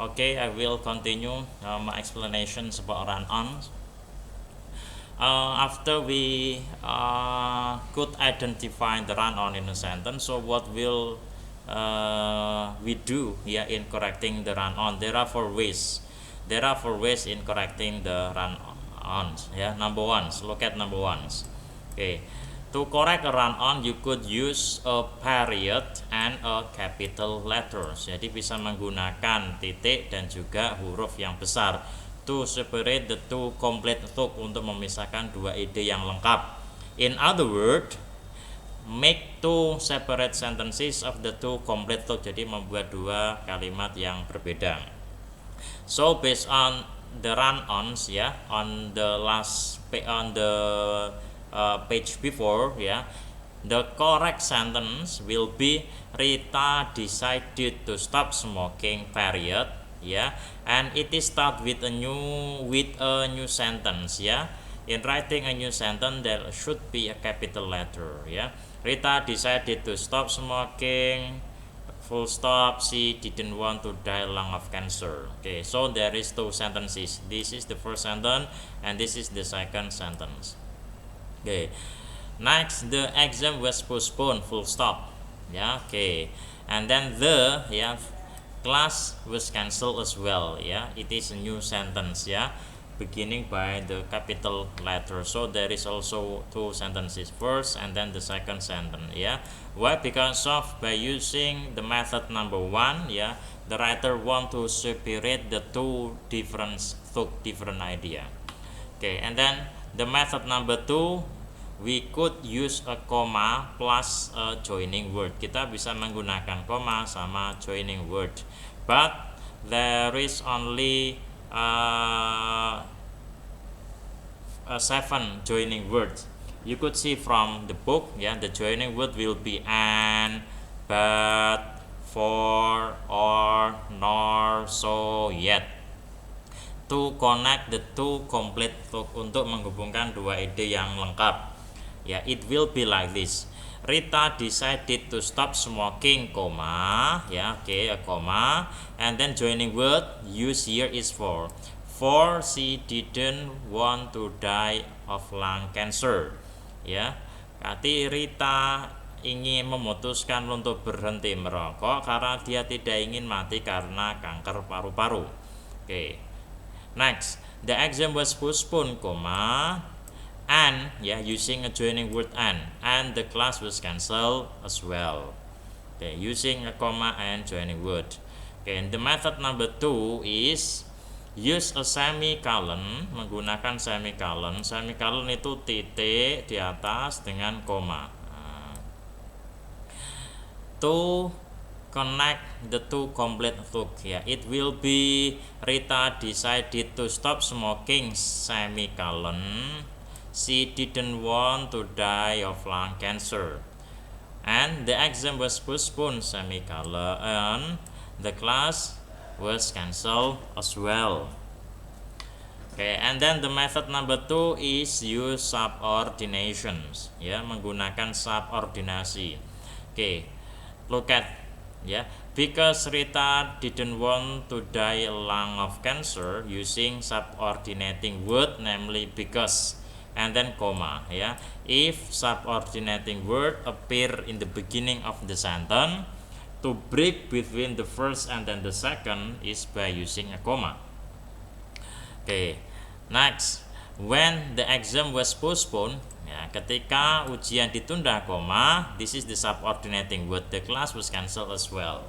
Okay, I will continue my explanations about run-on. After we could identify the run-on in a sentence, so what will we do here in correcting the run-on? There are four ways. There are four ways in correcting the run-ons. Yeah, number one. So look at number one. Okay. To correct a run-on, you could use a period and a capital letters. Jadi bisa menggunakan titik dan juga huruf yang besar. To separate the two complete thought, untuk memisahkan dua ide yang lengkap. In other words, make two separate sentences of the two complete thought. Jadi membuat dua kalimat yang berbeda. So based on the run-ons, ya, on the page before, yeah, the correct sentence will be Rita decided to stop smoking, period, yeah, and it is start with a new sentence, yeah. In writing a new sentence, there should be a capital letter, yeah. Rita decided to stop smoking, full stop, she didn't want to die long of cancer. Okay, so there is two sentences. This is the first sentence and this is the second sentence. Okay, next, the exam was postponed, full stop. Yeah, okay, and then the, yeah, class was cancelled as well. Yeah, it is a new sentence, yeah, beginning by the capital letter. So there is also two sentences, first and then the second sentence. Yeah, why? Because of by using the method number one, yeah, the writer want to separate the two different idea. Okay, and then the method number two, we could use a comma plus a joining word. Kita bisa menggunakan koma sama joining word, but there is only 7 joining words. You could see from the book, yeah, the joining word will be and, but, for, or, nor, so, yet. To connect the two complete thought, untuk menghubungkan dua ide yang lengkap. Ya, it will be like this. Rita decided to stop smoking, comma, ya, okay, a comma, and then joining word used here is for. For she didn't want to die of lung cancer. Ya, berarti Rita ingin memutuskan untuk berhenti merokok karena dia tidak ingin mati karena kanker paru-paru. Okay. Next, the exam was postponed, comma, and, yeah, using a joining word and the class was cancelled as well. Okay, using a comma and joining word. Okay, and the method number 2 is use a semicolon, menggunakan semicolon. Semicolon itu titik di atas dengan koma. To connect the two complete thought, ya, it will be Rita decided to stop smoking, semicolon, she didn't want to die of lung cancer, and the exam was postponed, semicolon, the class was cancelled as well. Okay, and then the method number 2 is use subordinations, ya, menggunakan subordinasi. Okay, look at, yeah, because Rita didn't want to die long of cancer, using subordinating word, namely because, and then comma, yeah. If subordinating word appear in the beginning of the sentence, to break between the first and then the second is by using a comma. Okay, next, when the exam was postponed, ya, ketika ujian ditunda, koma, this is the subordinating word, the class was cancelled as well.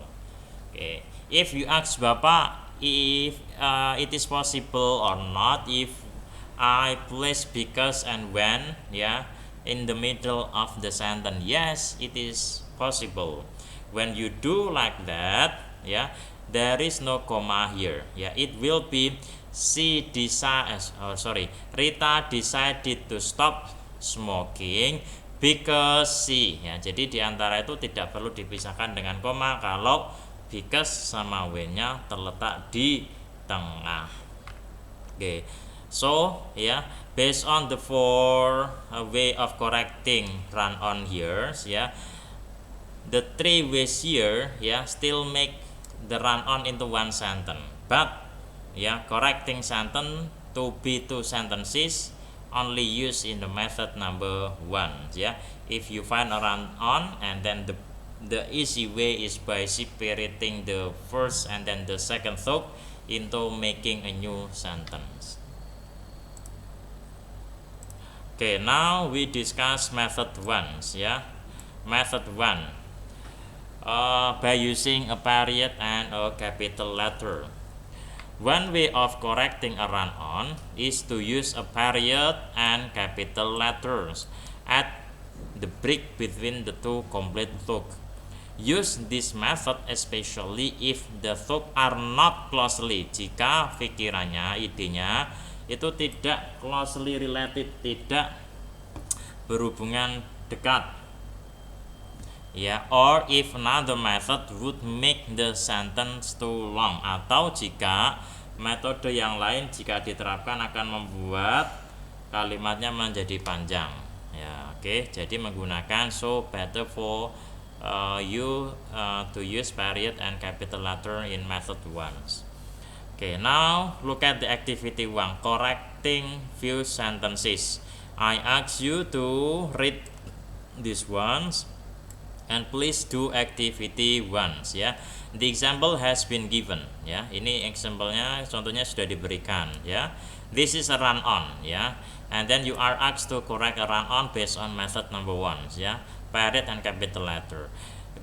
Okay, if you ask Bapak if it is possible or not if I place because and when, yeah, in the middle of the sentence, yes, it is possible. When you do like that, yeah, there is no comma here, yeah, it will be Rita decided to stop smoking because she, ya, jadi diantara itu tidak perlu dipisahkan dengan koma kalau because sama w-nya terletak di tengah. Okay, so, yeah, based on the four way of correcting run-on here, yeah, the 3 ways here, yeah, still make the run-on into one sentence. but correcting sentence to be two sentences only used in the method number 1. If you find a run-on, and then the easy way is by separating the first and then the second thought into making a new sentence. Okay, now we discuss method 1. Method 1, by using a period and a capital letter. One way of correcting a run-on is to use a period and capital letters at the break between the two complete thoughts. Use this method especially if the thoughts are not closely, jika pikirannya, idenya itu tidak closely related, tidak berhubungan dekat, or if another method would make the sentence too long, atau jika metode yang lain jika diterapkan akan membuat kalimatnya menjadi panjang. Jadi menggunakan so better for you to use period and capital letter in method 1. Now look at the activity 1, correcting few sentences. I ask you to read these ones and please do activity 1. The example has been given. Ini example-nya, contohnya sudah diberikan. This is a run-on. And then you are asked to correct a run-on based on method number 1. Period and capital letter.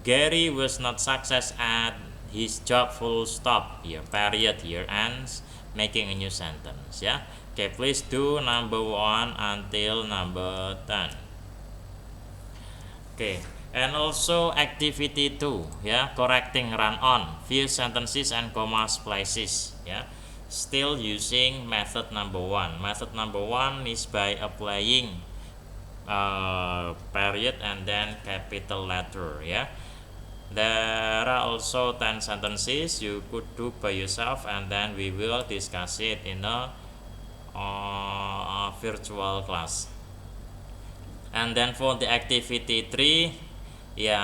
Gary was not success at his job, full stop. Period here ends, making a new sentence. Please do number 1 until number 10. And also activity 2, correcting run-on, few sentences and comma places. Still using method number 1. Method number 1 is by applying period and then capital letter. There are also 10 sentences you could do by yourself, and then we will discuss it in a virtual class. And then for the activity 3,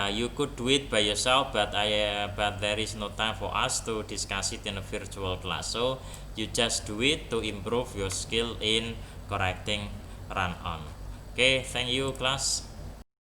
you could do it by yourself, but there is no time for us to discuss it in a virtual class. So you just do it to improve your skill in correcting run-on. Thank you class.